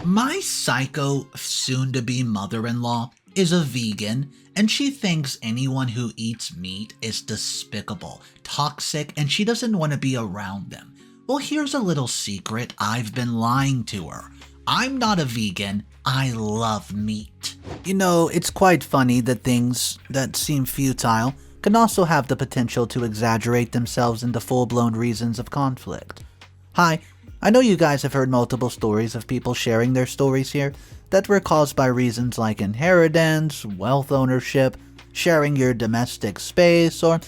My psycho soon-to-be mother-in-law is a vegan, and she thinks anyone who eats meat is despicable, toxic, and she doesn't want to be around them. Well, here's a little secret. I've been lying to her. I'm not a vegan. I love meat. You know, it's quite funny that things that seem futile can also have the potential to exaggerate themselves into full-blown reasons of conflict. Hi, I know you guys have heard multiple stories of people sharing their stories here that were caused by reasons like inheritance, wealth ownership, sharing your domestic space, or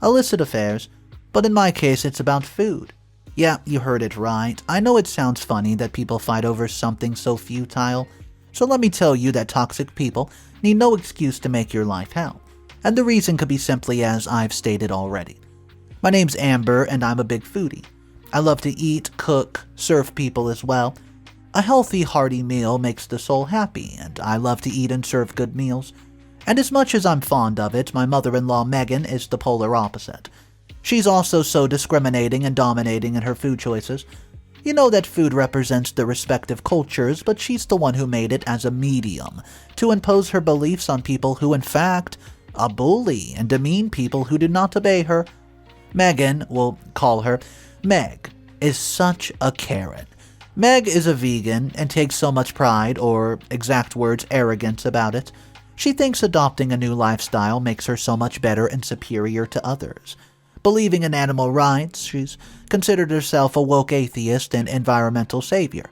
illicit affairs, but in my case it's about food. Yeah, you heard it right. I know it sounds funny that people fight over something so futile, so let me tell you that toxic people need no excuse to make your life hell, and the reason could be simply as I've stated already. My name's Amber and I'm a big foodie. I love to eat, cook, serve people as well. A healthy, hearty meal makes the soul happy, and I love to eat and serve good meals. And as much as I'm fond of it, my mother-in-law Megan is the polar opposite. She's also so discriminating and dominating in her food choices. You know that food represents the respective cultures, but she's the one who made it as a medium to impose her beliefs on people who, in fact, bully and demean people who do not obey her. Megan, we'll call her Meg, is such a Karen. Meg is a vegan and takes so much pride, or exact words, arrogance about it. She thinks adopting a new lifestyle makes her so much better and superior to others. Believing in animal rights, she's considered herself a woke atheist and environmental savior.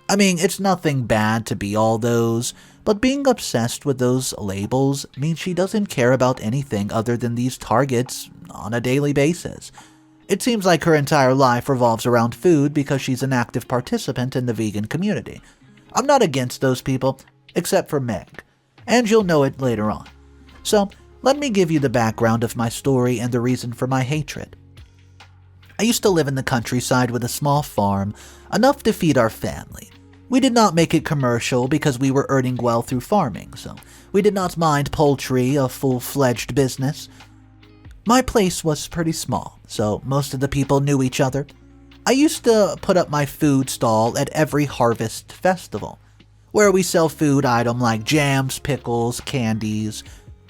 I mean, it's nothing bad to be all those, but being obsessed with those labels means she doesn't care about anything other than these targets on a daily basis. It seems like her entire life revolves around food because she's an active participant in the vegan community. I'm not against those people, except for Meg, and you'll know it later on. So, let me give you the background of my story and the reason for my hatred. I used to live in the countryside with a small farm, enough to feed our family. We did not make it commercial because we were earning well through farming, so we did not mind poultry, a full-fledged business. My place was pretty small, so most of the people knew each other. I used to put up my food stall at every harvest festival, where we sell food items like jams, pickles, candies.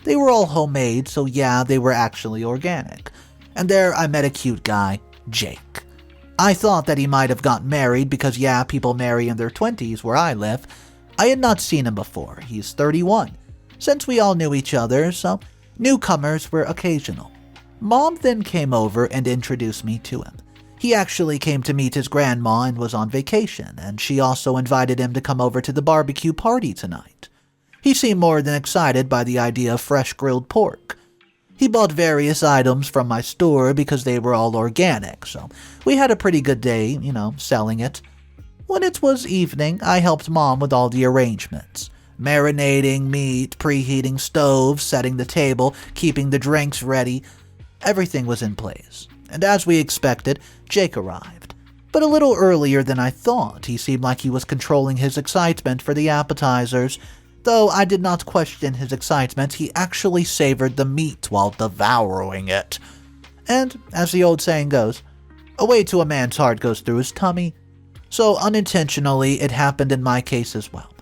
They were all homemade, so yeah, they were actually organic. And there I met a cute guy, Jake. I thought that he might have gotten married because yeah, people marry in their 20s where I live. I had not seen him before. He's 31. Since we all knew each other, so newcomers were occasional. Mom then came over and introduced me to him. He actually came to meet his grandma and was on vacation, and she also invited him to come over to the barbecue party tonight. He seemed more than excited by the idea of fresh grilled pork. He bought various items from my store because they were all organic, so we had a pretty good day, selling it. When it was evening, I helped Mom with all the arrangements. Marinating meat, preheating stoves, setting the table, keeping the drinks ready. Everything was in place, and as we expected, Jake arrived. But a little earlier than I thought. He seemed like he was controlling his excitement for the appetizers. Though I did not question his excitement, he actually savored the meat while devouring it. And, as the old saying goes, a way to a man's heart goes through his tummy. So unintentionally, it happened in my case as well.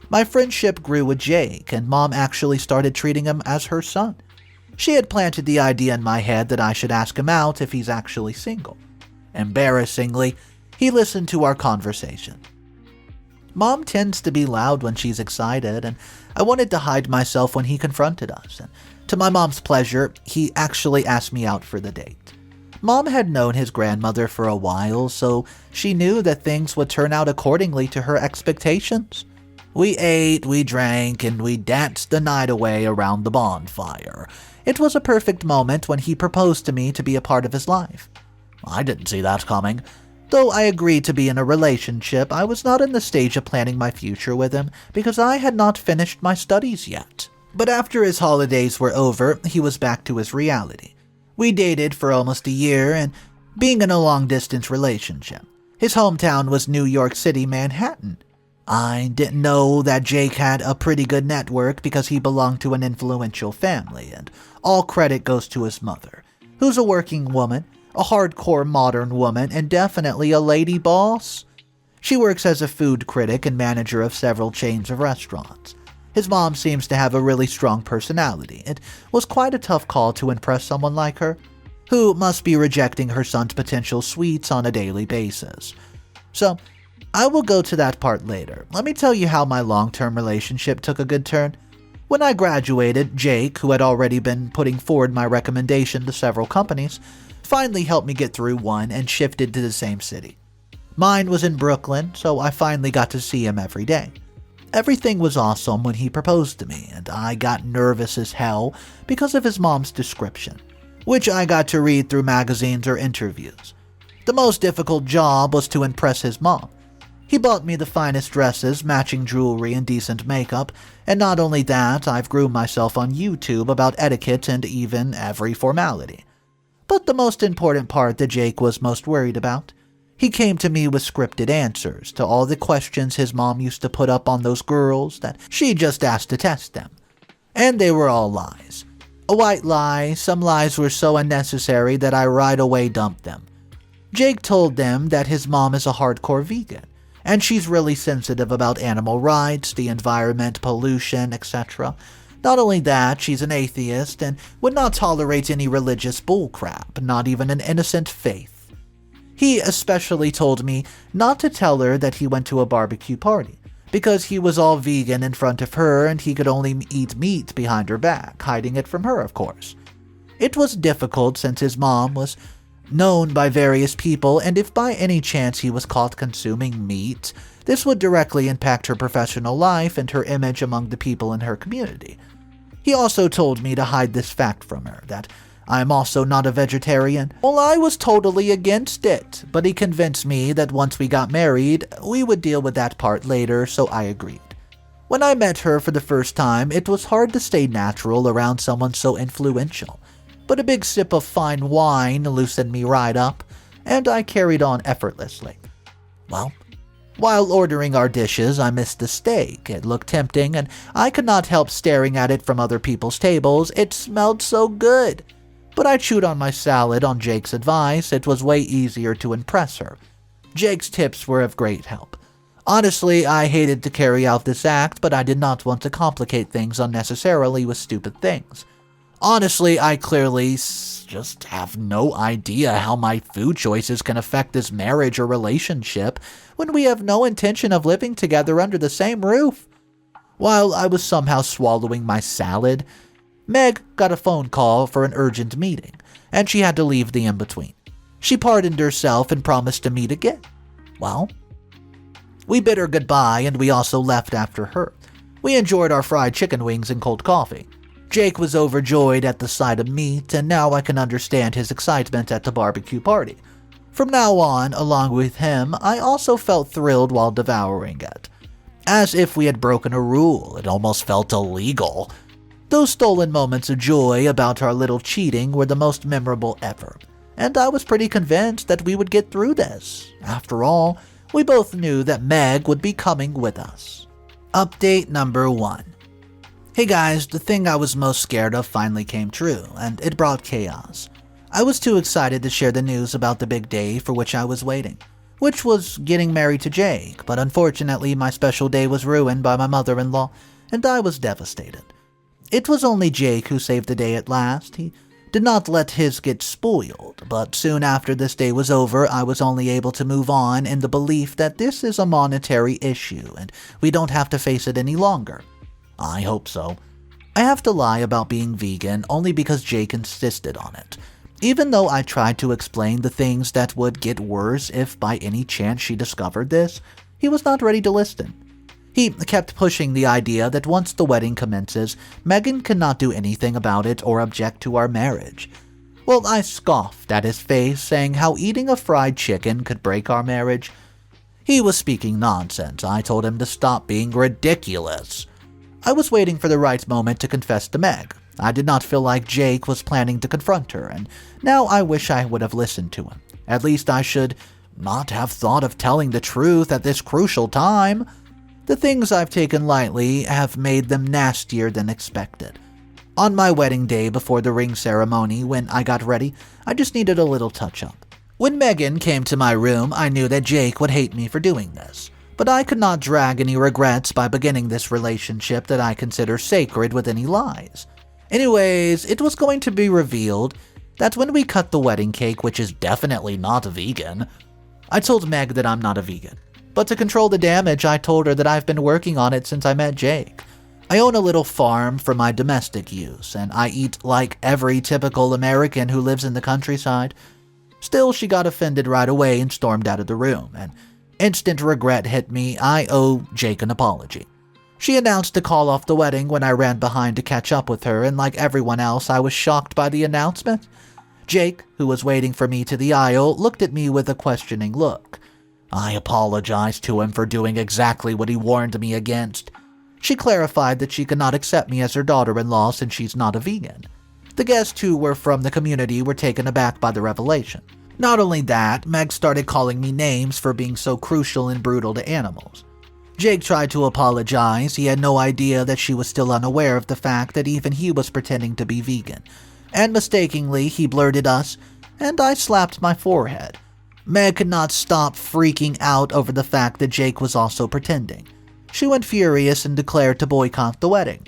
My friendship grew with Jake, and Mom actually started treating him as her son. She had planted the idea in my head that I should ask him out if he's actually single. Embarrassingly, he listened to our conversation. Mom tends to be loud when she's excited, and I wanted to hide myself when he confronted us. And to my mom's pleasure, he actually asked me out for the date. Mom had known his grandmother for a while, so she knew that things would turn out accordingly to her expectations. We ate, we drank, and we danced the night away around the bonfire. It was a perfect moment when he proposed to me to be a part of his life. I didn't see that coming. Though I agreed to be in a relationship, I was not in the stage of planning my future with him because I had not finished my studies yet. But after his holidays were over, he was back to his reality. We dated for almost a year and being in a long-distance relationship. His hometown was New York City, Manhattan. I didn't know that Jake had a pretty good network because he belonged to an influential family, and all credit goes to his mother, who's a working woman, a hardcore modern woman, and definitely a lady boss. She works as a food critic and manager of several chains of restaurants. His mom seems to have a really strong personality. It was quite a tough call to impress someone like her, who must be rejecting her son's potential sweets on a daily basis. So, I will go to that part later. Let me tell you how my long-term relationship took a good turn. When I graduated, Jake, who had already been putting forward my recommendation to several companies, finally helped me get through one and shifted to the same city. Mine was in Brooklyn, so I finally got to see him every day. Everything was awesome when he proposed to me, and I got nervous as hell because of his mom's description, which I got to read through magazines or interviews. The most difficult job was to impress his mom. He bought me the finest dresses, matching jewelry, and decent makeup, and not only that, I've groomed myself on YouTube about etiquette and even every formality. But the most important part that Jake was most worried about, he came to me with scripted answers to all the questions his mom used to put up on those girls that she just asked to test them. And they were all lies. A white lie, some lies were so unnecessary that I right away dumped them. Jake told them that his mom is a hardcore vegan, and she's really sensitive about animal rights, the environment, pollution, etc. Not only that, she's an atheist and would not tolerate any religious bullcrap, not even an innocent faith. He especially told me not to tell her that he went to a barbecue party, because he was all vegan in front of her and he could only eat meat behind her back, hiding it from her, of course. It was difficult since his mom was known by various people, and if by any chance he was caught consuming meat, this would directly impact her professional life and her image among the people in her community. He also told me to hide this fact from her, that I am also not a vegetarian. Well, I was totally against it, but he convinced me that once we got married, we would deal with that part later, so I agreed. When I met her for the first time, it was hard to stay natural around someone so influential. But a big sip of fine wine loosened me right up, and I carried on effortlessly. Well, while ordering our dishes, I missed the steak. It looked tempting, and I could not help staring at it from other people's tables. It smelled so good. But I chewed on my salad on Jake's advice. It was way easier to impress her. Jake's tips were of great help. Honestly, I hated to carry out this act, but I did not want to complicate things unnecessarily with stupid things. Honestly, I clearly just have no idea how my food choices can affect this marriage or relationship when we have no intention of living together under the same roof. While I was somehow swallowing my salad, Meg got a phone call for an urgent meeting, and she had to leave the in-between. She pardoned herself and promised to meet again. Well, we bid her goodbye, and we also left after her. We enjoyed our fried chicken wings and cold coffee. Jake was overjoyed at the sight of meat, and now I can understand his excitement at the barbecue party. From now on, along with him, I also felt thrilled while devouring it. As if we had broken a rule, it almost felt illegal. Those stolen moments of joy about our little cheating were the most memorable ever, and I was pretty convinced that we would get through this. After all, we both knew that Meg would be coming with us. Update number 1. Hey guys, the thing I was most scared of finally came true, and it brought chaos. I was too excited to share the news about the big day for which I was waiting, which was getting married to Jake, but unfortunately my special day was ruined by my mother-in-law, and I was devastated. It was only Jake who saved the day at last. He did not let his get spoiled, but soon after this day was over, I was only able to move on in the belief that this is a monetary issue, and we don't have to face it any longer. I hope so. I have to lie about being vegan only because Jake insisted on it. Even though I tried to explain the things that would get worse if by any chance she discovered this, he was not ready to listen. He kept pushing the idea that once the wedding commences, Megan cannot do anything about it or object to our marriage. Well, I scoffed at his face, saying how eating a fried chicken could break our marriage. He was speaking nonsense. I told him to stop being ridiculous. I was waiting for the right moment to confess to Meg. I did not feel like Jake was planning to confront her, and now I wish I would have listened to him. At least I should not have thought of telling the truth at this crucial time. The things I've taken lightly have made them nastier than expected. On my wedding day before the ring ceremony, when I got ready, I just needed a little touch-up. When Megan came to my room, I knew that Jake would hate me for doing this, but I could not drag any regrets by beginning this relationship that I consider sacred with any lies. Anyways, it was going to be revealed that when we cut the wedding cake, which is definitely not vegan, I told Meg that I'm not a vegan. But to control the damage, I told her that I've been working on it since I met Jake. I own a little farm for my domestic use, and I eat like every typical American who lives in the countryside. Still, she got offended right away and stormed out of the room, and instant regret hit me. I owe Jake an apology. She announced to call off the wedding when I ran behind to catch up with her, and like everyone else, I was shocked by the announcement. Jake, who was waiting for me to the aisle, looked at me with a questioning look. I apologized to him for doing exactly what he warned me against. She clarified that she could not accept me as her daughter-in-law since she's not a vegan. The guests who were from the community were taken aback by the revelation. Not only that, Meg started calling me names for being so crucial and brutal to animals. Jake tried to apologize. He had no idea that she was still unaware of the fact that even he was pretending to be vegan. And mistakenly, he blurted us, and I slapped my forehead. Meg could not stop freaking out over the fact that Jake was also pretending. She went furious and declared to boycott the wedding.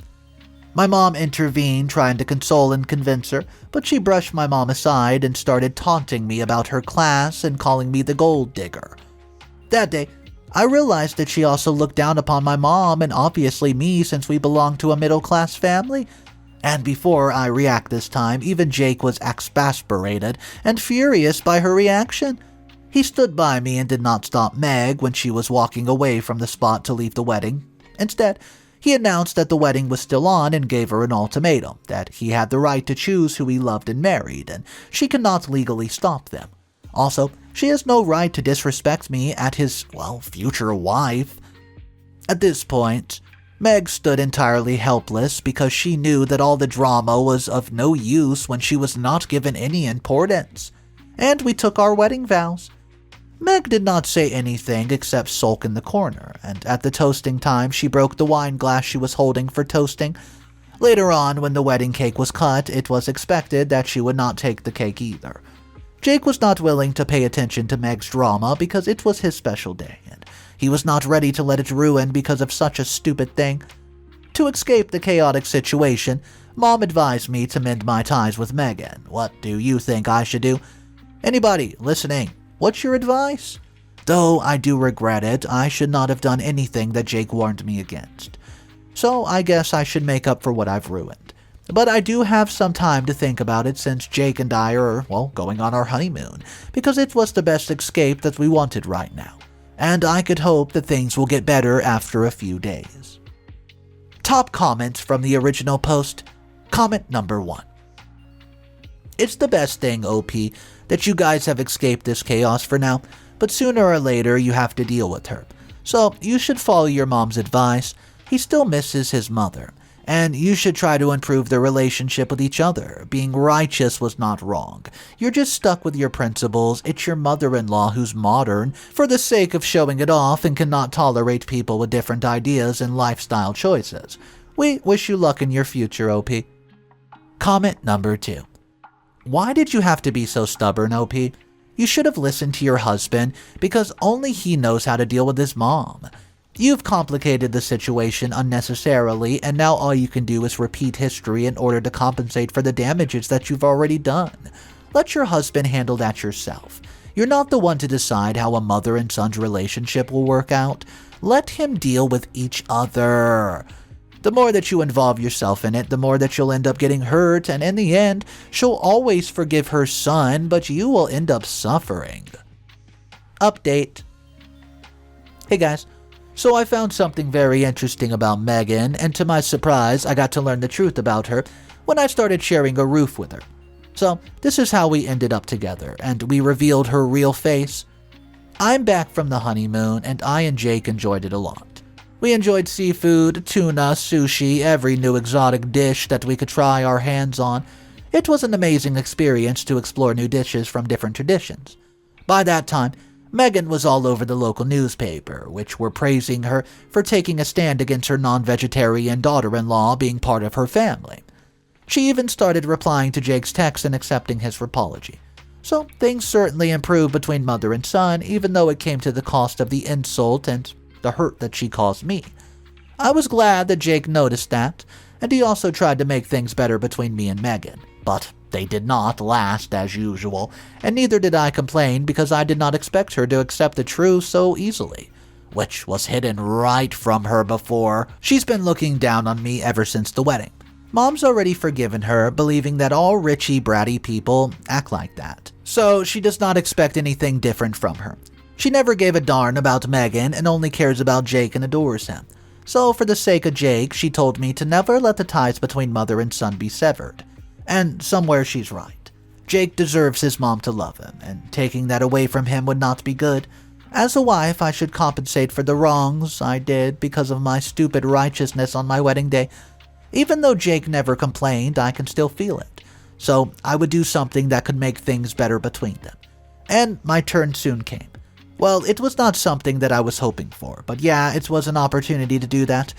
My mom intervened, trying to console and convince her, but she brushed my mom aside and started taunting me about her class and calling me the gold digger. That day, I realized that she also looked down upon my mom and obviously me since we belonged to a middle-class family. And before I react this time, even Jake was exasperated and furious by her reaction. He stood by me and did not stop Meg when she was walking away from the spot to leave the wedding. Instead, he announced that the wedding was still on and gave her an ultimatum, that he had the right to choose who he loved and married, and she could not legally stop them. Also, she has no right to disrespect me at his, future wife. At this point, Meg stood entirely helpless because she knew that all the drama was of no use when she was not given any importance. And we took our wedding vows. Meg did not say anything except sulk in the corner, and at the toasting time she broke the wine glass she was holding for toasting. Later on, when the wedding cake was cut, it was expected that she would not take the cake either. Jake was not willing to pay attention to Meg's drama because it was his special day, and he was not ready to let it ruin because of such a stupid thing. To escape the chaotic situation, Mom advised me to mend my ties with Megan. What do you think I should do? Anybody listening, what's your advice? Though I do regret it, I should not have done anything that Jake warned me against. So I guess I should make up for what I've ruined. But I do have some time to think about it since Jake and I are, going on our honeymoon, because it was the best escape that we wanted right now. And I could hope that things will get better after a few days. Top comments from the original post. Comment number 1. It's the best thing, OP, that you guys have escaped this chaos for now, but sooner or later you have to deal with her. So you should follow your mom's advice. He still misses his mother, and you should try to improve their relationship with each other. Being righteous was not wrong. You're just stuck with your principles. It's your mother-in-law who's modern for the sake of showing it off and cannot tolerate people with different ideas and lifestyle choices. We wish you luck in your future, OP. Comment number 2. Why did you have to be so stubborn, OP? You should have listened to your husband because only he knows how to deal with his mom. You've complicated the situation unnecessarily, and now all you can do is repeat history in order to compensate for the damages that you've already done. Let your husband handle that yourself. You're not the one to decide how a mother and son's relationship will work out. Let him deal with each other. The more that you involve yourself in it, the more that you'll end up getting hurt, and in the end, she'll always forgive her son, but you will end up suffering. Update. Hey guys. So I found something very interesting about Megan, and to my surprise, I got to learn the truth about her when I started sharing a roof with her. So this is how we ended up together, and we revealed her real face. I'm back from the honeymoon, and I and Jake enjoyed it a lot. We enjoyed seafood, tuna, sushi, every new exotic dish that we could try our hands on. It was an amazing experience to explore new dishes from different traditions. By that time, Megan was all over the local newspaper, which were praising her for taking a stand against her non-vegetarian daughter-in-law being part of her family. She even started replying to Jake's text and accepting his apology. So things certainly improved between mother and son, even though it came to the cost of the insult and the hurt that she caused me. I was glad that Jake noticed that, and he also tried to make things better between me and Megan. But they did not last as usual, and neither did I complain because I did not expect her to accept the truth so easily, which was hidden right from her before. She's been looking down on me ever since the wedding. Mom's already forgiven her, believing that all richy, bratty people act like that. So she does not expect anything different from her. She never gave a darn about Megan and only cares about Jake and adores him. So for the sake of Jake, she told me to never let the ties between mother and son be severed. And somewhere she's right. Jake deserves his mom to love him, and taking that away from him would not be good. As a wife, I should compensate for the wrongs I did because of my stupid righteousness on my wedding day. Even though Jake never complained, I can still feel it. So I would do something that could make things better between them. And my turn soon came. Well, it was not something that I was hoping for, but yeah, it was an opportunity to do that.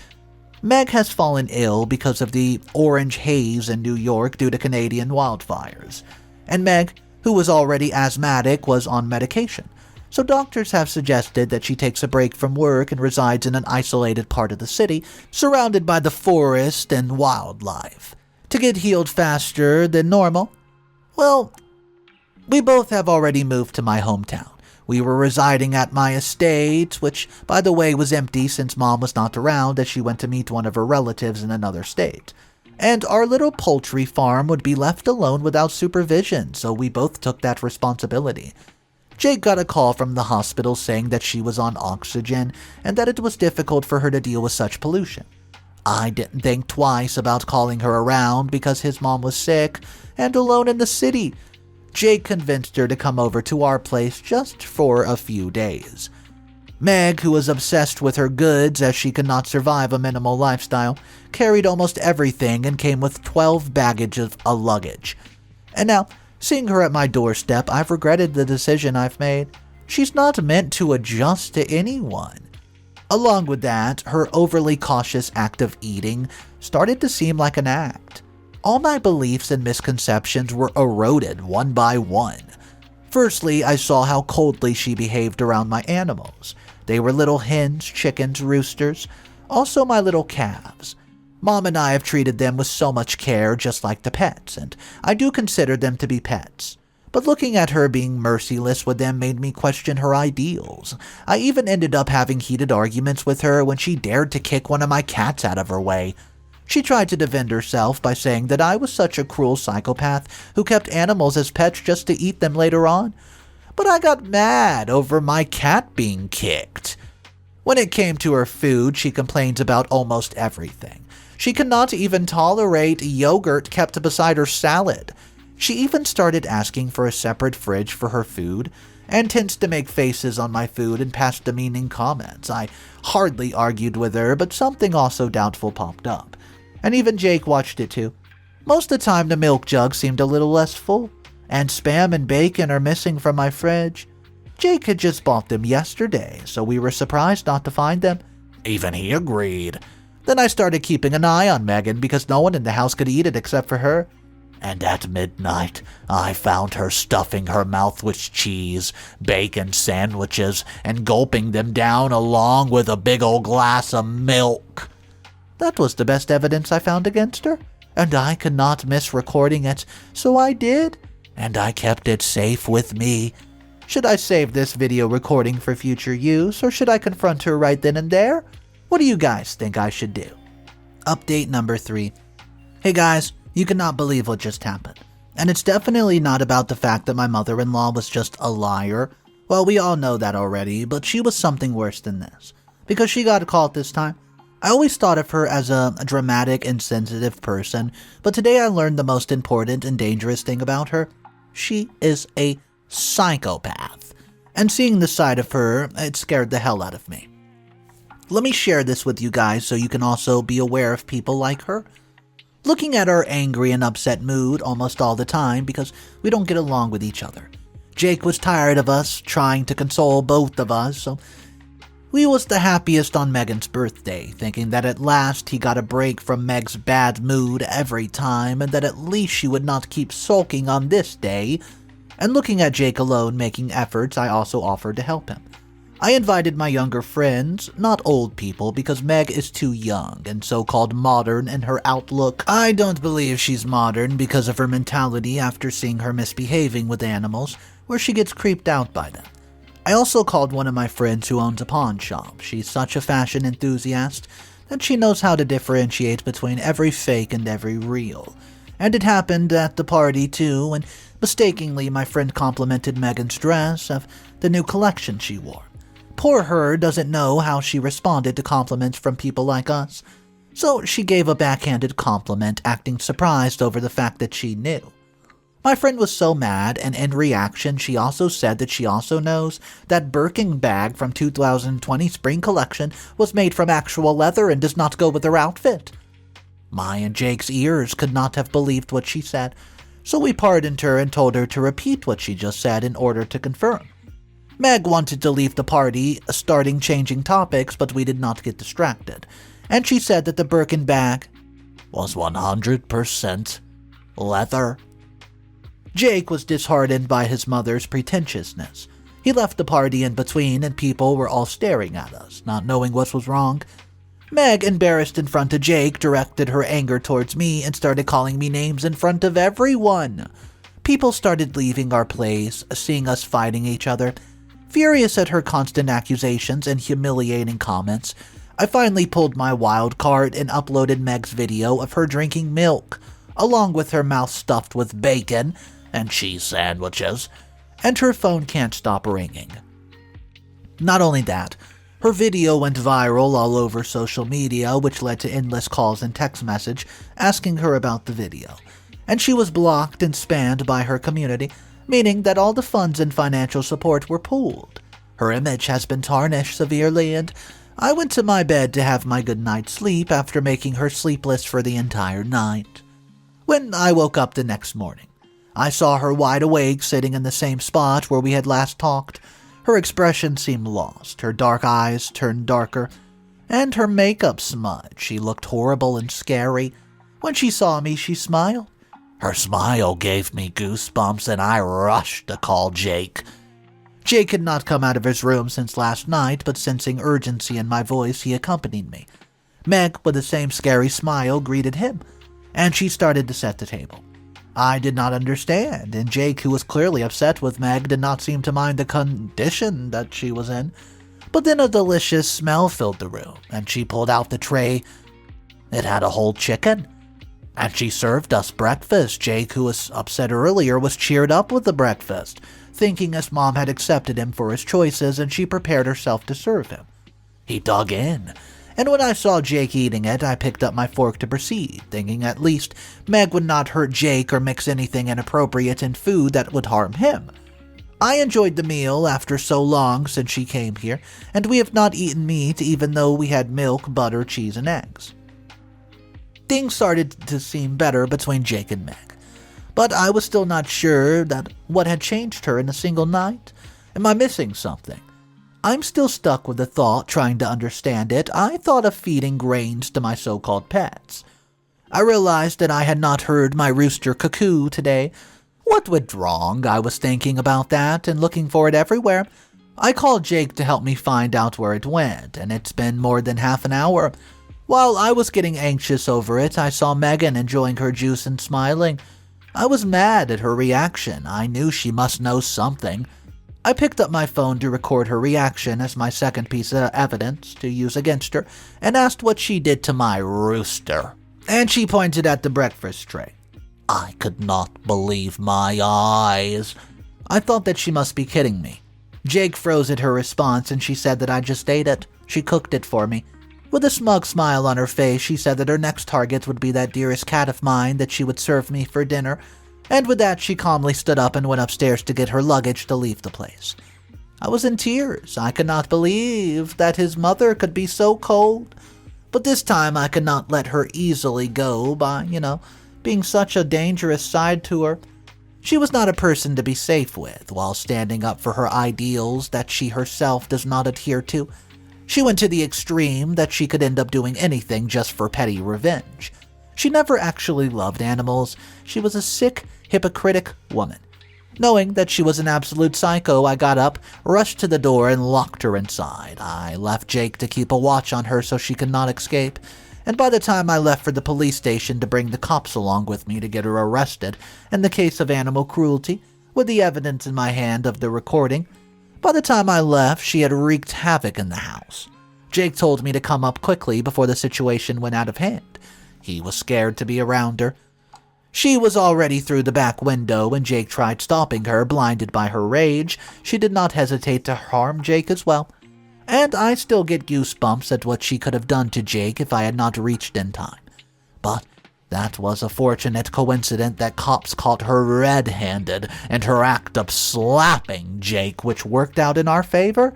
Meg has fallen ill because of the orange haze in New York due to Canadian wildfires. And Meg, who was already asthmatic, was on medication. So doctors have suggested that she takes a break from work and resides in an isolated part of the city, surrounded by the forest and wildlife, to get healed faster than normal. Well, we both have already moved to my hometown. We were residing at my estate, which, by the way, was empty since Mom was not around as she went to meet one of her relatives in another state. And our little poultry farm would be left alone without supervision, so we both took that responsibility. Jake got a call from the hospital saying that she was on oxygen and that it was difficult for her to deal with such pollution. I didn't think twice about calling her around because his mom was sick and alone in the city. Jake convinced her to come over to our place just for a few days. Meg, who was obsessed with her goods as she could not survive a minimal lifestyle, carried almost everything and came with 12 baggage of luggage. And now, seeing her at my doorstep, I've regretted the decision I've made. She's not meant to adjust to anyone. Along with that, her overly cautious act of eating started to seem like an act. All my beliefs and misconceptions were eroded one by one. Firstly, I saw how coldly she behaved around my animals. They were little hens, chickens, roosters, also my little calves. Mom and I have treated them with so much care, just like the pets, and I do consider them to be pets. But looking at her being merciless with them made me question her ideals. I even ended up having heated arguments with her when she dared to kick one of my cats out of her way. She tried to defend herself by saying that I was such a cruel psychopath who kept animals as pets just to eat them later on. But I got mad over my cat being kicked. When it came to her food, she complains about almost everything. She cannot even tolerate yogurt kept beside her salad. She even started asking for a separate fridge for her food, and tends to make faces on my food and pass demeaning comments. I hardly argued with her, but something also doubtful popped up. And even Jake watched it too. Most of the time the milk jug seemed a little less full, and Spam and bacon are missing from my fridge. Jake had just bought them yesterday, so we were surprised not to find them. Even he agreed. Then I started keeping an eye on Megan because no one in the house could eat it except for her. And at midnight, I found her stuffing her mouth with cheese, bacon sandwiches, and gulping them down along with a big old glass of milk. That was the best evidence I found against her, and I could not miss recording it, so I did, and I kept it safe with me. Should I save this video recording for future use, or should I confront her right then and there? What do you guys think I should do? Update number 3. Hey guys, you cannot believe what just happened. And it's definitely not about the fact that my mother-in-law was just a liar. Well, we all know that already, but she was something worse than this. Because she got caught this time. I always thought of her as a dramatic and sensitive person, but today I learned the most important and dangerous thing about her. She is a psychopath. And seeing this side of her, it scared the hell out of me. Let me share this with you guys so you can also be aware of people like her. Looking at her angry and upset mood almost all the time because we don't get along with each other. Jake was tired of us trying to console both of us, so we was the happiest on Megan's birthday, thinking that at last he got a break from Meg's bad mood every time and that at least she would not keep sulking on this day. And looking at Jake alone making efforts, I also offered to help him. I invited my younger friends, not old people, because Meg is too young and so-called modern in her outlook. I don't believe she's modern because of her mentality after seeing her misbehaving with animals, where she gets creeped out by them. I also called one of my friends who owns a pawn shop. She's such a fashion enthusiast that she knows how to differentiate between every fake and every real. And it happened at the party too, when mistakenly my friend complimented Megan's dress of the new collection she wore. Poor her doesn't know how she responded to compliments from people like us, so she gave a backhanded compliment, acting surprised over the fact that she knew. My friend was so mad, and in reaction she also said that she also knows that Birkin bag from 2020 spring collection was made from actual leather and does not go with her outfit. My and Jake's ears could not have believed what she said, so we pardoned her and told her to repeat what she just said in order to confirm. Meg wanted to leave the party, starting changing topics, but we did not get distracted, and she said that the Birkin bag was 100% leather. Jake was disheartened by his mother's pretentiousness. He left the party in between, and people were all staring at us, not knowing what was wrong. Meg, embarrassed in front of Jake, directed her anger towards me and started calling me names in front of everyone. People started leaving our place, seeing us fighting each other. Furious at her constant accusations and humiliating comments, I finally pulled my wild card and uploaded Meg's video of her drinking milk, along with her mouth stuffed with bacon and cheese sandwiches, and her phone can't stop ringing. Not only that, her video went viral all over social media, which led to endless calls and text message asking her about the video, and she was blocked and spammed by her community, meaning that all the funds and financial support were pooled. Her image has been tarnished severely, and I went to my bed to have my good night's sleep after making her sleepless for the entire night. When I woke up the next morning, I saw her wide awake sitting in the same spot where we had last talked. Her expression seemed lost, her dark eyes turned darker, and her makeup smudged. She looked horrible and scary. When she saw me, she smiled. Her smile gave me goosebumps, and I rushed to call Jake. Jake had not come out of his room since last night, but sensing urgency in my voice, he accompanied me. Meg, with the same scary smile, greeted him, and she started to set the table. I did not understand, and Jake, who was clearly upset with Meg, did not seem to mind the condition that she was in. But then a delicious smell filled the room, and she pulled out the tray. It had a whole chicken. And she served us breakfast. Jake, who was upset earlier, was cheered up with the breakfast, thinking his mom had accepted him for his choices, and she prepared herself to serve him. He dug in, and when I saw Jake eating it, I picked up my fork to proceed, thinking at least Meg would not hurt Jake or mix anything inappropriate in food that would harm him. I enjoyed the meal after so long since she came here, and we have not eaten meat even though we had milk, butter, cheese, and eggs. Things started to seem better between Jake and Meg, but I was still not sure that what had changed her in a single night. Am I missing something? I'm still stuck with the thought, trying to understand it. I thought of feeding grains to my so-called pets. I realized that I had not heard my rooster cuckoo today. What went wrong? I was thinking about that and looking for it everywhere. I called Jake to help me find out where it went, and it's been more than half an hour. While I was getting anxious over it, I saw Megan enjoying her juice and smiling. I was mad at her reaction. I knew she must know something. I picked up my phone to record her reaction as my second piece of evidence to use against her, and asked what she did to my rooster. And she pointed at the breakfast tray. I could not believe my eyes. I thought that she must be kidding me. Jake froze at her response, and she said that I just ate it. She cooked it for me. With a smug smile on her face, she said that her next target would be that dearest cat of mine that she would serve me for dinner, and with that she calmly stood up and went upstairs to get her luggage to leave the place. I was in tears. I could not believe that his mother could be so cold, but this time I could not let her easily go by, being such a dangerous side to her. She was not a person to be safe with while standing up for her ideals that she herself does not adhere to. She went to the extreme that she could end up doing anything just for petty revenge. She never actually loved animals. She was a sick, hypocritic woman. Knowing that she was an absolute psycho, I got up, rushed to the door, and locked her inside. I left Jake to keep a watch on her so she could not escape, and by the time I left for the police station to bring the cops along with me to get her arrested in the case of animal cruelty, with the evidence in my hand of the recording, by the time I left, she had wreaked havoc in the house. Jake told me to come up quickly before the situation went out of hand. He was scared to be around her. She was already through the back window when Jake tried stopping her. Blinded by her rage, she did not hesitate to harm Jake as well. And I still get goosebumps at what she could have done to Jake if I had not reached in time. But that was a fortunate coincidence that cops caught her red-handed and her act of slapping Jake, which worked out in our favor.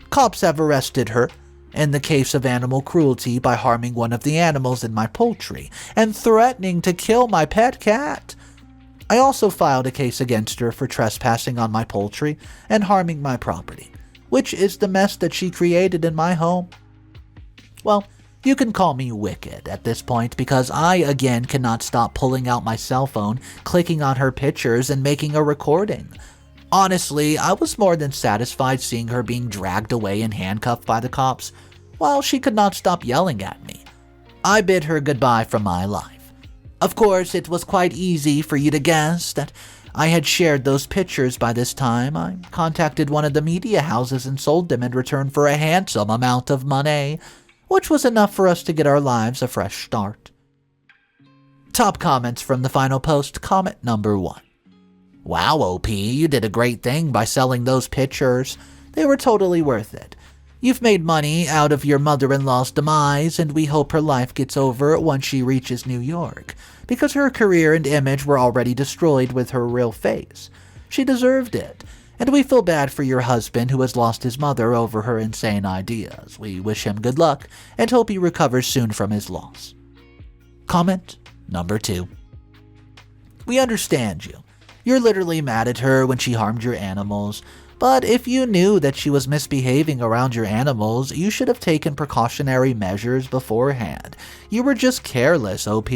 Cops have arrested her in the case of animal cruelty by harming one of the animals in my poultry and threatening to kill my pet cat. I also filed a case against her for trespassing on my poultry and harming my property, which is the mess that she created in my home. Well, you can call me wicked at this point because I again cannot stop pulling out my cell phone, clicking on her pictures, and making a recording. Honestly, I was more than satisfied seeing her being dragged away and handcuffed by the cops, while she could not stop yelling at me. I bid her goodbye from my life. Of course, it was quite easy for you to guess that I had shared those pictures by this time. I contacted one of the media houses and sold them in return for a handsome amount of money, which was enough for us to get our lives a fresh start. Top comments from the final post. Comment number 1. Wow, OP, you did a great thing by selling those pictures. They were totally worth it. You've made money out of your mother-in-law's demise, and we hope her life gets over once she reaches New York, because her career and image were already destroyed with her real face. She deserved it, and we feel bad for your husband who has lost his mother over her insane ideas. We wish him good luck and hope he recovers soon from his loss. Comment number 2. We understand you. You're literally mad at her when she harmed your animals, but if you knew that she was misbehaving around your animals, you should have taken precautionary measures beforehand. You were just careless, OP.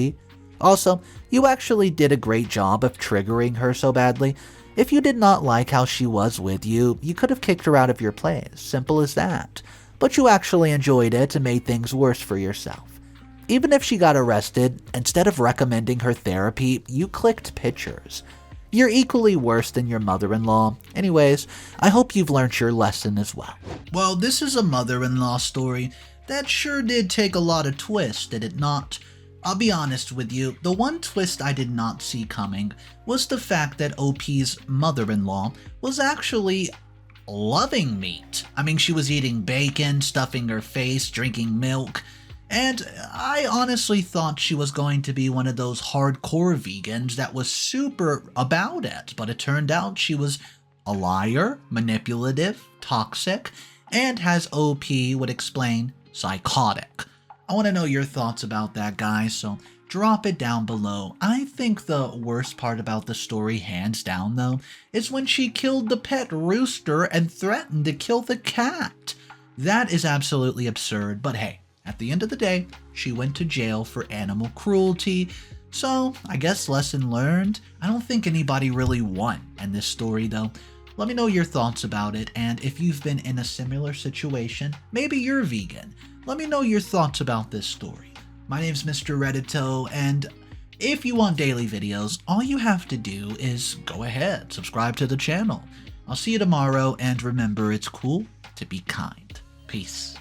Also, you actually did a great job of triggering her so badly. If you did not like how she was with you, you could have kicked her out of your place. Simple as that. But you actually enjoyed it and made things worse for yourself. Even if she got arrested, instead of recommending her therapy, you clicked pictures. You're equally worse than your mother-in-law. Anyways, I hope you've learned your lesson as well. Well, this is a mother-in-law story that sure did take a lot of twists, did it not? I'll be honest with you, the one twist I did not see coming was the fact that OP's mother-in-law was actually loving meat. I mean, she was eating bacon, stuffing her face, drinking milk, and I honestly thought she was going to be one of those hardcore vegans that was super about it, but it turned out she was a liar, manipulative, toxic, and, as OP would explain, psychotic. I want to know your thoughts about that, guys, so drop it down below. I think the worst part about the story, hands down though, is when she killed the pet rooster and threatened to kill the cat. That is absolutely absurd, but hey, at the end of the day, she went to jail for animal cruelty, so I guess lesson learned. I don't think anybody really won in this story though. Let me know your thoughts about it, and if you've been in a similar situation, maybe you're vegan, let me know your thoughts about this story. My name's Mr. Reddito, and if you want daily videos, all you have to do is go ahead, subscribe to the channel. I'll see you tomorrow, and remember, it's cool to be kind. Peace.